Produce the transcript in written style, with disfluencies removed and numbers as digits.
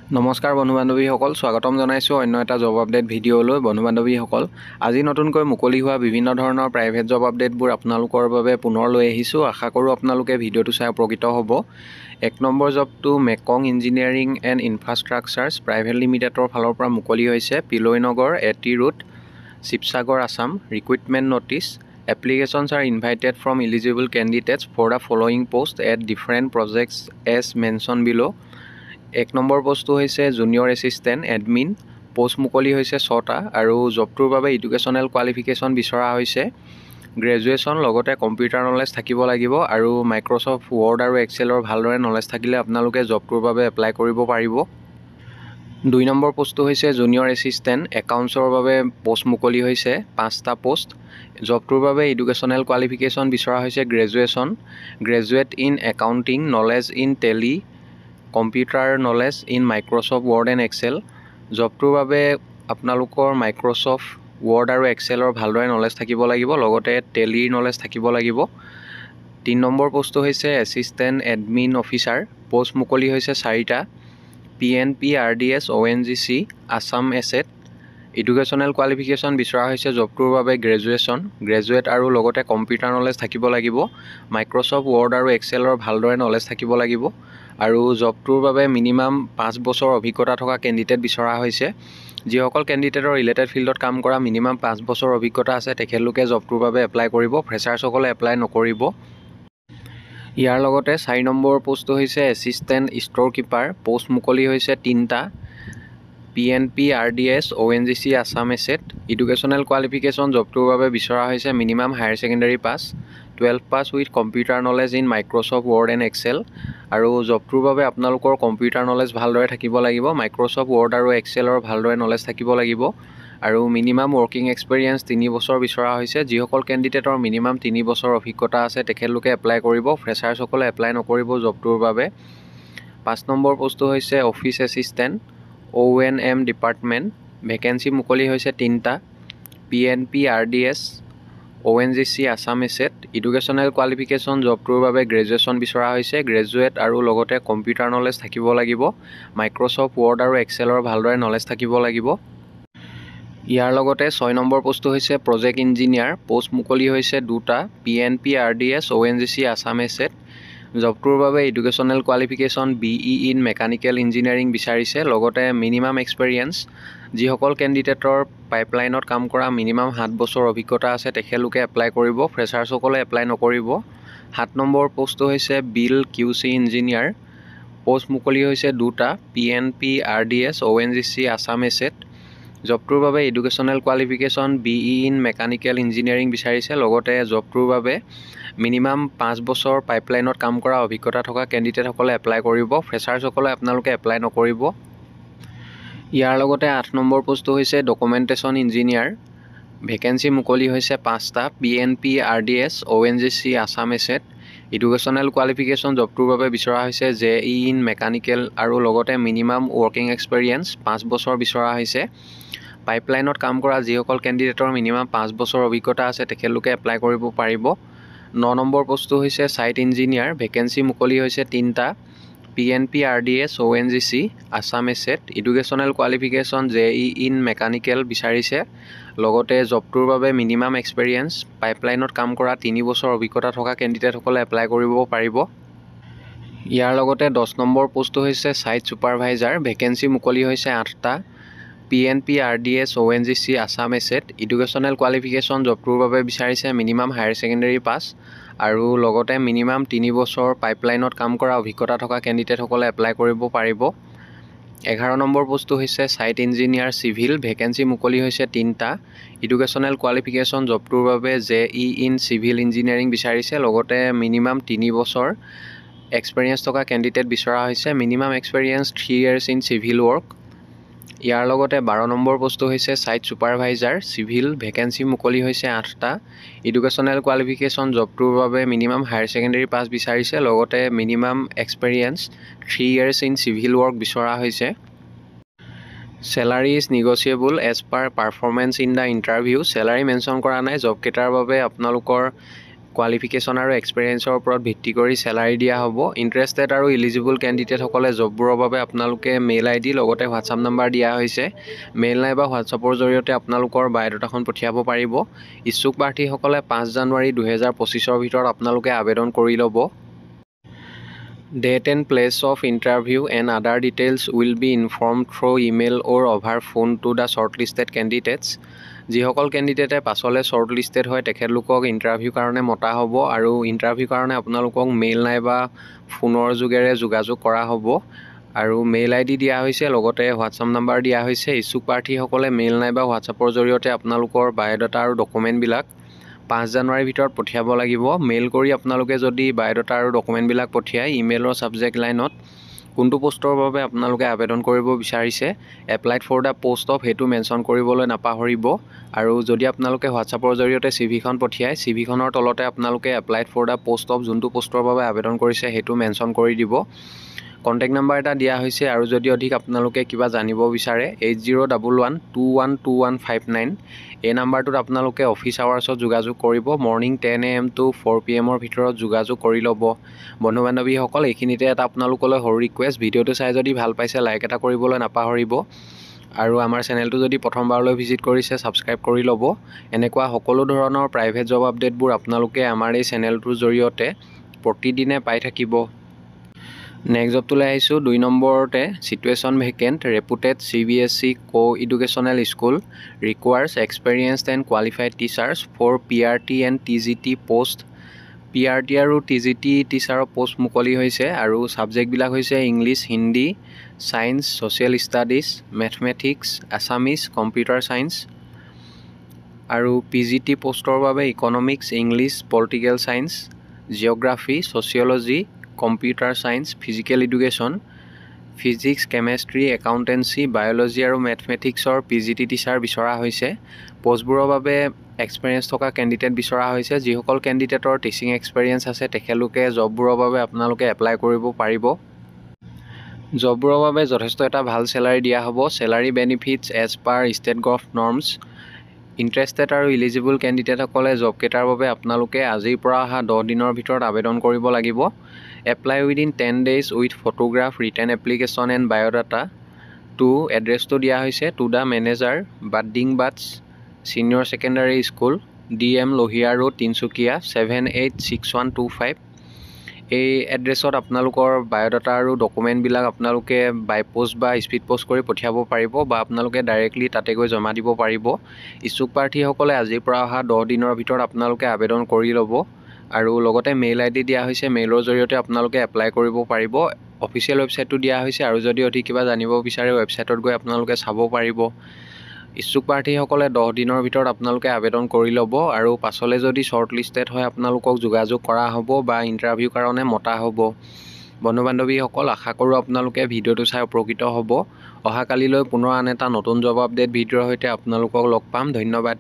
নমস্কাৰ বন্ধু বান্ধৱীসকল, স্বাগতম জনাইছোঁ অন্য এটা জব আপডেট ভিডিঅ'লৈ। বন্ধু বান্ধৱীসকল, আজি নতুনকৈ মুকলি হোৱা বিভিন্ন ধৰণৰ প্ৰাইভেট জব আপডেটবোৰ আপোনালোকৰ বাবে পুনৰ লৈ আহিছোঁ। আশা কৰোঁ আপোনালোকে ভিডিঅ'টো চাই উপকৃত হ'ব। 1 নম্বৰ জবটো Mekong engineering and infrastructures private লিমিটেডৰ ফালৰ পৰা মুকলি হৈছে। Pillai Nagar, AT road, Sivasagar, Assam. Recruitment notice. Applications are invited from eligible candidates for the following posts at different projects as mentioned below. 1 number পোষ্টটো হৈছে জুনিয়ৰ এছিষ্টেণ্ট এডমিন। পোষ্ট মুকলি হৈছে 6টা আৰু জবটোৰ বাবে এডুকেশ্যনেল কোৱালিফিকেশ্যন বিচৰা হৈছে গ্ৰেজুৱেশ্যন, লগতে কম্পিউটাৰ নলেজ থাকিব লাগিব আৰু মাইক্ৰ'ছফ্ট ৱৰ্ড আৰু এক্সেলৰ ভালদৰে নলেজ থাকিলে আপোনালোকে জবটোৰ বাবে এপ্লাই কৰিব পাৰিব। 2 নম্বৰ পোষ্টটো হৈছে জুনিয়ৰ এছিষ্টেণ্ট একাউণ্টছৰ বাবে পোষ্ট মুকলি হৈছে 5টা পোষ্ট। জবটোৰ বাবে এডুকেশ্যনেল কোৱালিফিকেশ্যন বিচৰা হৈছে graduate in accounting, knowledge in Tally, computer knowledge in Microsoft Word and Excel. জবটোৰ বাবে আপোনালোকৰ মাইক্ৰ'ছফ্ট ৱৰ্ড আৰু এক্সেলৰ ভালদৰে নলেজ থাকিব লাগিব, লগতে টেলিৰ নলেজ থাকিব লাগিব। 3 নম্বৰ পোষ্টটো হৈছে এছিষ্টেণ্ট এডমিন অফিচাৰ। পোষ্ট মুকলি হৈছে 4টা। PNP RDS ONGC Assam asset. Educational qualification বিচৰা হৈছে জবটোৰ বাবে গ্ৰেজুৱেট আৰু লগতে কম্পিউটাৰ নলেজ থাকিব লাগিব, মাইক্ৰ'ছফ্ট ৱৰ্ড আৰু এক্সেলৰ ভালদৰে নলেজ থাকিব লাগিব আৰু জবটোৰ বাবে মিনিমাম 5 বছৰ অভিজ্ঞতা থকা কেণ্ডিডেট বিচৰা হৈছে। যিসকল কেণ্ডিডেটৰ ৰিলেটেড ফিল্ডত কাম কৰা মিনিমাম 5 বছৰ অভিজ্ঞতা আছে তেখেতলোকে জবটোৰ বাবে এপ্লাই কৰিব, ফ্ৰেছাৰ্ছসকলে এপ্লাই নকৰিব। ইয়াৰ লগতে 4 নম্বৰ পোষ্টটো হৈছে এছিষ্টেণ্ট ষ্ট'ৰ কিপাৰ। পোষ্ট মুকলি হৈছে 3টা। PNP RDS ONGC Assam asset. Educational qualification জবটোৰ বাবে বিচৰা হৈছে minimum higher secondary pass, 12 pass with computer knowledge in Microsoft Word and Excel আৰু জবটোৰ বাবে আপোনালোকৰ কম্পিউটাৰ নলেজ ভালদৰে থাকিব লাগিব, মাইক্ৰ'ছফ্ট ৱৰ্ড আৰু এক্সেলৰ ভালদৰে নলেজ থাকিব লাগিব আৰু মিনিমাম ৱৰ্কিং এক্সপেৰিয়েঞ্চ 3 বছৰ বিচৰা হৈছে। যিসকল কেণ্ডিডেটৰ মিনিমাম 3 বছৰ অভিজ্ঞতা আছে তেখেতলোকে এপ্লাই কৰিব, ফ্ৰেছাৰ্ছসকলে এপ্লাই নকৰিব জবটোৰ বাবে। 5 নম্বৰ পোষ্টটো হৈছে office assistant ONM department. Vacancy মুকলি হৈছে 3টা। PNP RDS ONGC Assam asset. Educational qualification জবটোৰ বাবে গ্ৰেজুৱেশ্যন বিচৰা হৈছে, গ্ৰেজুৱেট আৰু লগতে কম্পিউটাৰ নলেজ থাকিব লাগিব, মাইক্ৰ'ছফ্ট ৱৰ্ড আৰু এক্সেলৰ ভালদৰে নলেজ থাকিব লাগিব। ইয়াৰ লগতে 6 নম্বৰ পোষ্টটো হৈছে প্ৰজেক্ট ইঞ্জিনিয়াৰ। পোষ্ট মুকলি হৈছে 2টা। PNP RDS ONGC Assam asset. জবটোৰ বাবে educational qualification BE in mechanical engineering বিচাৰিছে, লগতে মিনিমাম এক্সপেৰিয়েঞ্চ। যিসকল কেণ্ডিডেটৰ পাইপলাইনত কাম কৰা মিনিমাম 7 বছৰ অভিজ্ঞতা আছে তেখেতলোকে এপ্লাই কৰিব, ফ্ৰেছাৰ্ছসকলে এপ্লাই নকৰিব। 7 নম্বৰ পোষ্টটো হৈছে বিল QC ইঞ্জিনিয়াৰ। পোষ্ট মুকলি হৈছে 2টা। PNP RDS ONGC Assam asset. জবটোৰ বাবে educational qualification BE in mechanical engineering বিচাৰিছে, লগতে জবটোৰ বাবে মিনিমাম 5 বছৰ পাইপলাইনত কাম কৰা অভিজ্ঞতা থকা কেণ্ডিডেটসকলে এপ্লাই কৰিব, ফ্ৰেছাৰ্ছসকলে আপোনালোকে এপ্লাই নকৰিব। ইয়াৰ লগতে 8 নম্বৰ পোষ্টটো হৈছে ডকুমেণ্টেশ্যন ইঞ্জিনিয়াৰ। ভেকেঞ্চি মুকলি হৈছে 5টা। PNP RDS ONGC Assam asset. Educational qualification জবটোৰ বাবে বিচৰা হৈছে JE ইন মেকানিকেল আৰু লগতে মিনিমাম ৱৰ্কিং এক্সপেৰিয়েঞ্চ 5 বছৰ বিচৰা হৈছে। পাইপলাইনত কাম কৰা যিসকল কেণ্ডিডেটৰ মিনিমাম 5 বছৰ অভিজ্ঞতা আছে তেখেতলোকে এপ্লাই কৰিব পাৰিব। 9 নম্বৰ পোষ্টটো হৈছে ছাইট ইঞ্জিনিয়াৰ। ভেকেঞ্চি মুকলি হৈছে 3টা। PNP RDS ONGC Assam asset. Educational qualification JE in mechanical বিচাৰিছে, লগতে জবটোৰ বাবে মিনিমাম এক্সপেৰিয়েঞ্চ পাইপলাইনত কাম কৰা 3 বছৰ অভিজ্ঞতা থকা কেণ্ডিডেটসকলে এপ্লাই কৰিব পাৰিব। ইয়াৰ লগতে 10 নম্বৰ পোষ্টটো হৈছে ছাইট ছুপাৰভাইজাৰ। ভেকেঞ্চি মুকলি হৈছে 8টা। PNP RDS ONGC Assam asset. Educational qualification জবটোৰ বাবে বিচাৰিছে মিনিমাম হায়াৰ ছেকেণ্ডেৰী পাছ আৰু লগতে মিনিমাম 3 বছৰ পাইপলাইনত কাম কৰা অভিজ্ঞতা থকা কেণ্ডিডেটসকলে এপ্লাই কৰিব পাৰিব। 11 নম্বৰ পোষ্টটো হৈছে ছাইট ইঞ্জিনিয়াৰ চিভিল। ভেকেঞ্চি মুকলি হৈছে 3টা। এডুকেশ্যনেল কোৱালিফিকেশ্যন জবটোৰ বাবে JE ইন চিভিল ইঞ্জিনিয়াৰিং বিচাৰিছে, লগতে মিনিমাম 3 বছৰ এক্সপেৰিয়েঞ্চ থকা কেণ্ডিডেট বিচৰা হৈছে, minimum experience 3 years in civil work. ইয়াৰ লগতে 12 নম্বৰ পোষ্টটো হৈছে ছাইট ছুপাৰভাইজাৰ চিভিল। ভেকেঞ্চি মুকলি হৈছে 8টা। এডুকেশ্যনেল কোৱালিফিকেশ্যন জবটোৰ বাবে মিনিমাম হায়াৰ ছেকেণ্ডেৰী পাছ বিচাৰিছে, লগতে minimum experience 3 years in civil work বিচৰা হৈছে। Salary is negotiable as per performance in the interview. Salary mention কৰা নাই। জবকেইটাৰ বাবে আপোনালোকৰ কোৱালিফিকেশ্যন আৰু এক্সপিৰিয়েঞ্চৰ ওপৰত ভিত্তি কৰি চেলাৰি দিয়া হ'ব। ইণ্টাৰেষ্টেড আৰু ইলিজিবল কেণ্ডিডেটসকলে জববোৰৰ বাবে আপোনালোকে মেইল ID লগতে হোৱাটছআপ নাম্বাৰ দিয়া হৈছে। মেইল নাইবা হোৱাটছআপৰ জৰিয়তে আপোনালোকৰ বায়'ডাটাখন পঠিয়াব পাৰিব। ইচ্ছুক প্ৰাৰ্থীসকলে 5 জানুৱাৰী 2025 ভিতৰত আপোনালোকে আবেদন কৰি ল'ব। Date and place of interview and other details will be informed through email or over phone to the shortlisted candidates. যিসকল কেণ্ডিডেটে পাছলৈ শ্বৰ্টলিষ্টেড হয় তেখেতলোকক ইণ্টাৰভিউ কাৰণে মতা হ'ব আৰু ইণ্টাৰভিউ কাৰণে আপোনালোকক মেইল নাইবা ফোনৰ যোগেৰে যোগাযোগ কৰা হ'ব আৰু মেইল ID দিয়া হৈছে লগতে হোৱাটছআপ নাম্বাৰ দিয়া হৈছে। ইচ্ছুক প্ৰাৰ্থীসকলে মেইল নাইবা হোৱাটছআপৰ জৰিয়তে আপোনালোকৰ বায়'ডাটা আৰু ডকুমেণ্টবিলাক 5 জানুৱাৰীৰ ভিতৰত পঠিয়াব লাগিব। মেইল কৰি আপোনালোকে যদি বায়'ডাটা আৰু ডকুমেণ্টবিলাক পঠিয়াই ইমেইলৰ ছাবজেক্ট লাইনত কোনটো পোষ্টৰ বাবে আপোনালোকে আবেদন কৰিব বিচাৰিছে applied for the post of সেইটো মেনশ্যন কৰিবলৈ নাপাহৰিব আৰু যদি আপোনালোকে হোৱাটছআপৰ জৰিয়তে CVখন পঠিয়াই CVখনৰ তলতে আপোনালোকে applied for the post of যোনটো পোষ্টৰ বাবে আবেদন কৰিছে সেইটো মেনশ্যন কৰি দিব। কণ্টেক্ট নাম্বাৰ এটা দিয়া হৈছে আৰু যদি অধিক আপোনালোকে কিবা জানিব বিচাৰে 8011212159 এই নাম্বাৰটোত আপোনালোকে অফিচ আৱাৰ্ছত যোগাযোগ কৰিব। মৰ্ণিং 10 AM to 4 PM ভিতৰত যোগাযোগ কৰি ল'ব। বন্ধু বান্ধৱীসকল এইখিনিতে এটা আপোনালোকলৈ সৰু ৰিকুৱেষ্ট, ভিডিঅ'টো চাই যদি ভাল পাইছে লাইক এটা কৰিবলৈ নাপাহৰিব আৰু আমাৰ চেনেলটো যদি প্ৰথমবাৰলৈ ভিজিট কৰিছে ছাবস্ক্ৰাইব কৰি ল'ব। এনেকুৱা সকলো ধৰণৰ প্ৰাইভেট জব আপডেটবোৰ আপোনালোকে আমাৰ এই চেনেলটোৰ জৰিয়তে প্ৰতিদিনে পাই থাকিব। নেক্সট জবটোলৈ আহিছোঁ 2 নম্বৰতে situation vacant reputed CBSE co-educational school requires experienced and qualified teachers for PRT and TGT post। PRT আৰু TGT টিচাৰৰ পোষ্ট মুকলি হৈছে আৰু ছাবজেক্টবিলাক হৈছে English, Hindi, science, social studies, mathematics, Assamese, computer science আৰু PGT পোষ্টৰ বাবে economics, English, political science, geography, sociology, computer science, physical education, physics, chemistry, accountancy, biology আৰু মেথমেটিক্সৰ PGT teacher বিচৰা হৈছে। পোষ্টবোৰৰ বাবে এক্সপিৰিয়েঞ্চ থকা কেণ্ডিডেট বিচৰা হৈছে। যিসকল কেণ্ডিডেটৰ টিচিং এক্সপিৰিয়েঞ্চ আছে তেখেতলোকে জববোৰৰ বাবে আপোনালোকে এপ্লাই কৰিব পাৰিব। জববোৰৰ বাবে যথেষ্ট এটা ভাল চেলাৰি দিয়া হ'ব। Salary benefits as per state gov norms. Interested আৰু ইলিজিবল কেণ্ডিডেটসকলে জবকেইটাৰ বাবে আপোনালোকে আজিৰ পৰা অহা 10 দিনৰ ভিতৰত আবেদন কৰিব লাগিব। Apply within 10 days with photograph, written application and biodata to এড্ৰেছটো দিয়া হৈছে to the manager Budding Buds senior secondary school DM Lohia road Tinsukia 786125। এই এড্ৰেছত আপোনালোকৰ বায়'ডাটা আৰু ডকুমেণ্টবিলাক আপোনালোকে বাই পোষ্ট বা স্পীড পোষ্ট কৰি পঠিয়াব পাৰিব বা আপোনালোকে ডাইৰেক্টলি তাতে গৈ জমা দিব পাৰিব। ইচ্ছুক প্ৰাৰ্থীসকলে আজিৰ পৰা অহা 10 দিনৰ ভিতৰত আপোনালোকে আবেদন কৰি ল'ব আৰু লগতে মেইল ID দিয়া হৈছে। মেইলৰ জৰিয়তে আপোনালোকে এপ্লাই কৰিব পাৰিব। অফিচিয়েল ৱেবছাইটটো দিয়া হৈছে আৰু যদি অধিক কিবা জানিব বিচাৰে ৱেবছাইটত গৈ আপোনালোকে চাব পাৰিব। ইচ্ছুক প্ৰাৰ্থীসকলে 10 দিনৰ ভিতৰত আপোনালোকে আবেদন কৰি ল'ব আৰু পাছলৈ যদি শ্বৰ্টলিষ্টেড হয় আপোনালোকক যোগাযোগ কৰা হ'ব বা ইণ্টাৰভিউ কাৰণে মতা হ'ব। বন্ধু বান্ধৱীসকল আশা কৰোঁ আপোনালোকে ভিডিঅ'টো চাই উপকৃত হ'ব। অহাকালিলৈ পুনৰ আন এটা নতুন জব আপডেট ভিডিঅ'ৰ সৈতে আপোনালোকক লগ পাম। ধন্যবাদ।